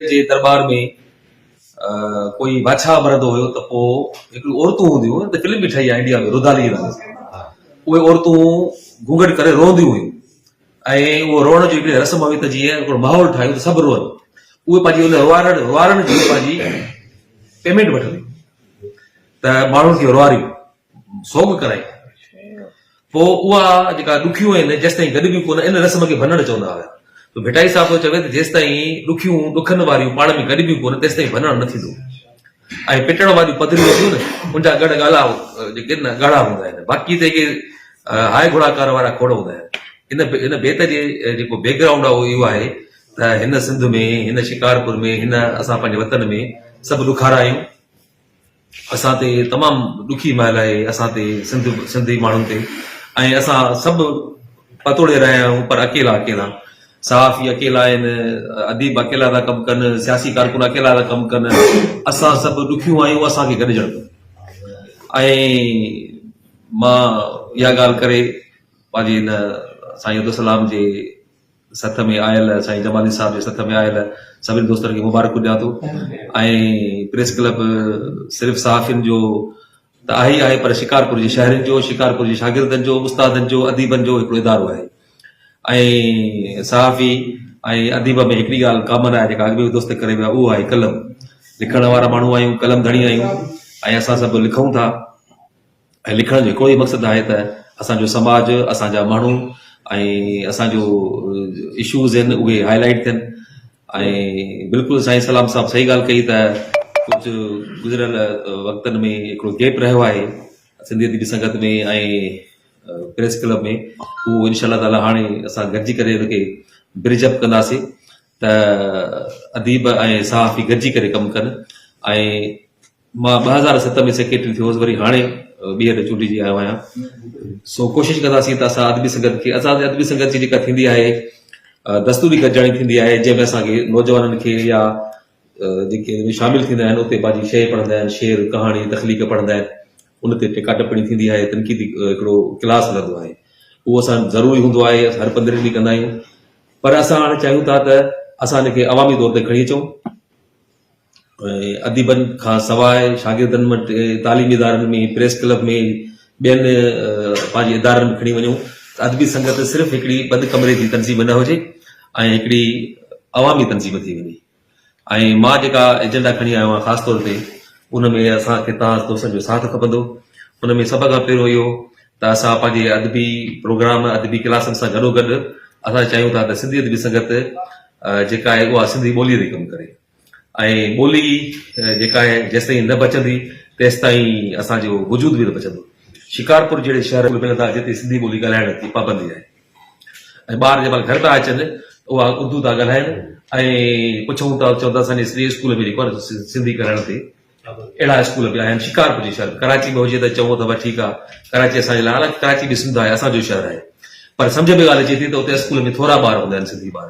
जे दरबार में कोई बादशाह मरंदो हुयो त पोइ हिकिड़ियूं औरतूं हूंदियूं हुयूं त फिल्म बि ठही आहे इंडिया में रुदाली उहे औरतूं घूंघट करे रोअंदियूं हुयूं ऐं उहो रोअण जी हिकिड़ी रस्म हुई त जीअं हिकिड़ो माहौल ठाहियूं त सभु रोअनि उहे पंहिंजी उन रुआरण जी पंहिंजी पेमेंट वठंदी त माण्हुनि खे रुआरियूं सोग कराई पोइ उहा जेका ॾुखियूं आहिनि जेसिताईं गॾिबियूं कोन इन रस्म खे भञणु चवंदा हुया तो भिटाई साहिब थो चवे त जेसिताईं ॾुखियूं ॾुखनि वारियूं पाण में गॾिबियूं कोन तेसिताईं भञणु न थींदो ऐं पिटण वारियूं पधरियूं हूंदियूं न उनजा गॾु ॻाल्हा जेके न ॻाढ़ा हूंदा आहिनि बाक़ी त जेके हाय घोड़ाकार वारा खोड़ हूंदा आहिनि इन बेत जे जेको बैकग्राउंड आहे उहो इहो आहे त हिन सिंध में हिन शिकारपुर में हिन असां पंहिंजे वतन में सभु ॾुखारा आहियूं असां ते तमामु ॾुखी महिल आहे असां ते सिंधी माण्हुनि ते ऐं असां सभु पतोड़े रहिया आहियूं पर अकेला अकेला सहाफ़ी अकेला आहिनि अदीब अकेला था कमु कनि सियासी कारकुन अकेला था कमु कनि असां सभु ॾुखियूं आहियूं असांखे गॾिजणु ऐं मां इहा ॻाल्हि करे पंहिंजे हिन साईं अब्दुलसलाम जे सथ में आयल साईं जमाली साहिब जे सथ में आयल सभिनी दोस्तनि खे मुबारकूं ॾियां थो ऐं प्रेस क्लब सिर्फ़ु सहाफ़ियुनि जो त आहे ई आहे पर शिकारपुर जे शहरनि जो शिकारपुर जे शागिर्दनि जो उस्तादनि जो अदीबनि जो हिकिड़ो इदारो आहे ऐं सहाफ़ी ऐं अदीब में हिकिड़ी ॻाल्हि कॉमन आहे जेका अॻु में दोस्त करे विया उहो आहे कलम लिखण वारा माण्हू आहियूं कलम धणी आहियूं ऐं असां सभु लिखूं था ऐं लिखण जो हिकिड़ो ई मक़सदु आहे त असांजो समाज असांजा माण्हू ऐं असांजो इशूज़ आहिनि उहे हाईलाइट थियनि ऐं बिल्कुलु साईं सलाम साहिबु सही ॻाल्हि कई त कुझु गुज़िरियल वक़्तनि में हिकिड़ो गैप रहियो आहे सिंधी अदबी संगत में ऐं प्रेस क्लब में उहो इनशा ताला हाणे असां गॾिजी करे हुनखे ब्रिजअप कंदासीं त अदीब ऐं सहाफ़ी गॾिजी करे कमु कनि ऐं मां 2007 में सेक्रेटरी थियो हुउसि वरी हाणे ॿीहर चूंडिजी आयो आहियां सो कोशिशि कंदासीं त असां अदबी संगत खे असांजे अदबी संगत जी जेका थींदी आहे दस्तूरी गॾिजाणी थींदी आहे जंहिंमें असांखे नौजवाननि खे या जेके शामिल थींदा आहिनि उते पंहिंजी शइ पढ़ंदा आहिनि शेर कहाणी तख़लीक़ पढ़ंदा आहिनि उन ते टिका टिप्पणी थींदी आहे तनक़ीदी हिकिड़ो क्लास हलंदो आहे उहो असां ज़रूरी हूंदो आहे हर 15 ॾींहं कंदा आहियूं पर असां हाणे चाहियूं था त असां हिनखे अवामी तौर ते खणी अचूं अदीबनि खां सवाइ शागिर्दनि वटि तालीमी इदारनि में प्रेस क्लब में ॿियनि पंहिंजे इदारनि में खणी वञूं अदबी संगत सिर्फ़ु हिकिड़ी बंदि कमरे जी तनज़ीम न हुजे ऐं हिकिड़ी अवामी तनज़ीम थी वञे ऐं मां जेका एजेंडा खणी आयो आहियां ख़ासि तौर ते उन में असांखे तव्हां दोस्तनि जो साथ खपंदो उन में सभ खां पहिरियों इहो त असां पंहिंजे अदबी प्रोग्राम अदबी क्लासनि सां गॾोगॾु असां चाहियूं था त सिंधी अदबी संगत जेका आहे उहा सिंधी ॿोलीअ ते कमु करे ऐं ॿोली जेका आहे जेसिताईं न बचंदी तेसिताईं असांजो वजूद बि न बचंदो शिकारपुर जहिड़े शहर में मिलंदा जिते सिंधी ॿोली ॻाल्हाइण जी पाबंदी आहे ऐं ॿार जंहिं महिल घर था अचनि उहा उर्दू था ॻाल्हाइनि ऐं पुछूं था चवंदा असांजे सिंधी स्कूल में जेको आहे सिंधी करण ते अहिड़ा स्कूल बि आहिनि शिकारपुर जे शहर कराची में हुजे त चऊं त भई ठीकु आहे कराची असांजे लाइ हालांकि कराची बि सिंध आहे असांजो शहर आहे पर सम्झ में ॻाल्हि अचे थी त उते स्कूल में थोरा ॿार हूंदा आहिनि सिंधी ॿार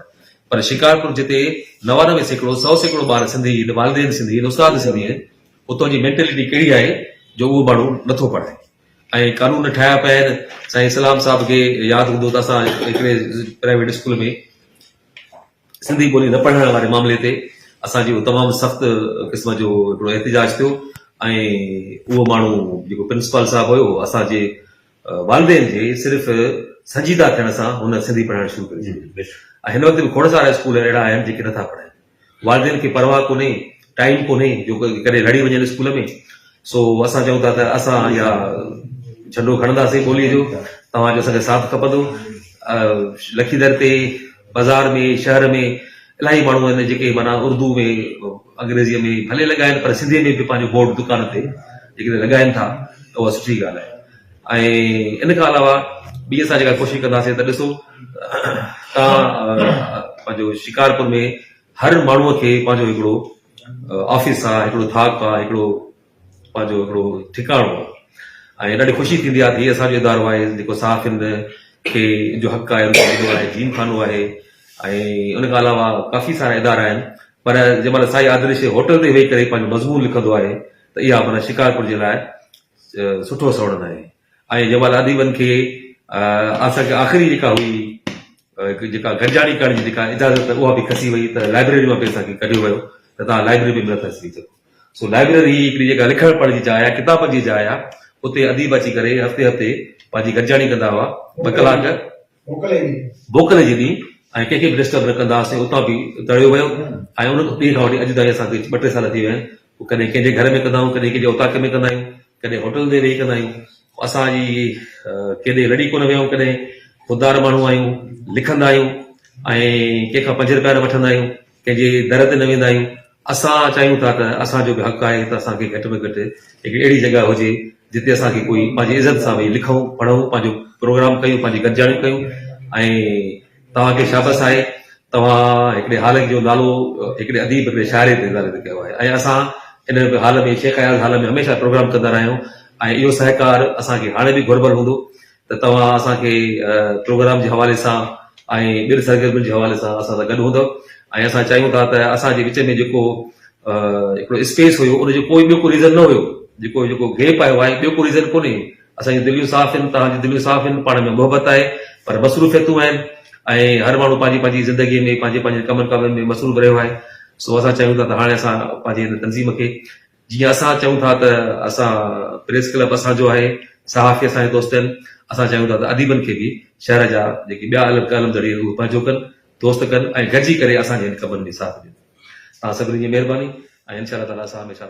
पर शिकारपुर जिते 99% 100% ॿार सिंधी वालिदेन सिंधी उस्ताद सिंधी आहिनि उतां जी मेंटेलिटी कहिड़ी आहे जो उहो माण्हू नथो पढ़ाए ऐं कानून ठाहिया पिया आहिनि साईं सलाम साहिब खे यादि हूंदो त असां हिकिड़े प्राइवेट स्कूल में सिंधी ॿोली न पढ़ण वारे मामले ते असांजो तमामु सख़्तु क़िस्म जो हिकिड़ो एहतिजाज थियो ऐं उहो माण्हू जेको प्रिंसिपल साहिबु हुयो असांजे वालिदेन जे सिर्फ़ु संजीदा थियण सां हुन सिंधी पढ़ाइणु शुरू करे छॾी ऐं हिन वक़्तु बि खोड़ सारा स्कूल अहिड़ा आहिनि जेके नथा पढ़ाइनि वालिदेन खे परवाह कोन्हे टाइम कोन्हे जो करे लड़ी वञनि स्कूल में सो असां चऊं था त असां इहा झंडो खणंदासीं ॿोलीअ जो तव्हांजो असांखे साथ खपंदो लखीदर ते बाज़ार में शहर में इलाही माण्हू आहिनि जेके माना उर्दू में अंग्रेज़ीअ में भले लॻाइनि पर सिंधीअ में बि पंहिंजो बोर्ड दुकान ते जेके लॻाइनि था त उहा सुठी ॻाल्हि आहे ऐं इन खां अलावा ॿी असां जेका कोशिशि कंदासीं त ॾिसो तव्हां पंहिंजो शिकारपुर में हर माण्हूअ खे पंहिंजो हिकिड़ो ऑफिस आहे हिकिड़ो थाक आहे हिकिड़ो पंहिंजो हिकिड़ो ठिकाणो आहे ऐं ॾाढी ख़ुशी थींदी आहे त हीअ असांजो इदारो आहे जेको सहाफ़ियुनि खे जो हक़ आहे जीम खानो आहे ऐं उन खां अलावा काफ़ी सारा इदारा आहिनि पर जंहिं महिल साईं आदर्श होटल ते वेही करे पंहिंजो मज़मून लिखंदो आहे त इहा माना शिकारपुर जे लाइ सुठो सवणंदो आहे ऐं जंहिं महिल अदीबनि खे असांखे आख़िरी जेका हुई हिकु जेका गॾिजाणी करण जी जेका इजाज़त उहा बि खसी वई त लाइब्रेरी मां बि असांखे कढियो वियो त तव्हां लाइब्रेरी में मिलंदा अची सघो। सो लाइब्रेरी हिकिड़ी जेका लिखण पढ़ण जी जाइ आहे, किताब जी जाइ आहे, उते अदीब अची करे हफ़्ते हफ़्ते पंहिंजी गॾिजाणी कंदा हुआ, 2 कलाक मोकल जे ॾींहुं, ऐं कंहिंखे बि डिस्टर्ब न कंदा हुआसीं, उतां बि दड़ियो वियो। ऐं उन ॾींहं खां वठी अॼु ताईं असांखे 2-3 साल थी विया आहिनि। कॾहिं कंहिंजे घर में कंदा आहियूं, कॾहिं कंहिंजे उताक में कंदा आहियूं, कॾहिं होटल ते वेही कंदा आहियूं। असांजी केॾे लड़ी कोन वियूं, कॾहिं ख़ुददार माण्हू आहियूं, लिखंदा आहियूं ऐं कंहिंखां 5 रुपया न वठंदा आहियूं, कंहिंजे दर ते न वेंदा आहियूं। असां चाहियूं था त असांजो बि हक़ आहे त असांखे घटि में घटि हिकिड़ी अहिड़ी जॻह हुजे जिते असांखे कोई पंहिंजी इज़त सां वेही लिखूं, पढ़ूं, पंहिंजो प्रोग्राम कयूं, पंहिंजी गॾिजाणियूं कयूं। ऐं तव्हांखे शाबस आहे, तव्हां हिकिड़े हाल जो नालो हिकिड़े अदीब हिकिड़े शाइर ते कयो आहे। ऐं असां इन हाल में शेख अयाज़ हाल में हमेशह प्रोग्राम कंदा रहिया आहियूं ऐं इहो सहकार असांखे हाणे बि घुरबल हूंदो त तव्हां असांखे प्रोग्राम जे हवाले सां ऐं ॿियनि सरगर्मियुनि जे हवाले सां असां सां गॾु हूंदव। ऐं असां चाहियूं था त असांजे विच में जेको हिकिड़ो स्पेस हुयो, उनजो कोई ॿियो को रीज़न न हुयो, जेको गैप आयो आहे, ॿियो को रीज़न कोन्हे। असांजी दिलियूं साफ़ आहिनि, तव्हांजी दिलियूं साफ़ आहिनि, पाण में मोहबत आहे, पर मसरूफ़ियतूं आहिनि ऐं हर माण्हू पंहिंजी पंहिंजी ज़िंदगीअ में पंहिंजे पंहिंजे कमनि कामनि में मसरूफ़ रहियो आहे। सो असां चाहियूं था त हाणे असां पंहिंजे हिन तंज़ीम खे जीअं असां चाहियूं था त असां प्रेस क्लब असांजो आहे, सहाफ़ी असांजे दोस्त आहिनि, असां चाहियूं था त अदीबनि खे बि शहर जा जेके ॿिया अलॻि ज़रिए उहे पंहिंजो कनि, दोस्त कनि ऐं गॾिजी करे असांजे हिन कमनि में साथ ॾियनि। तव्हां सभिनी जी महिरबानी ऐं इंशाअल्लाह ताला असां हमेशह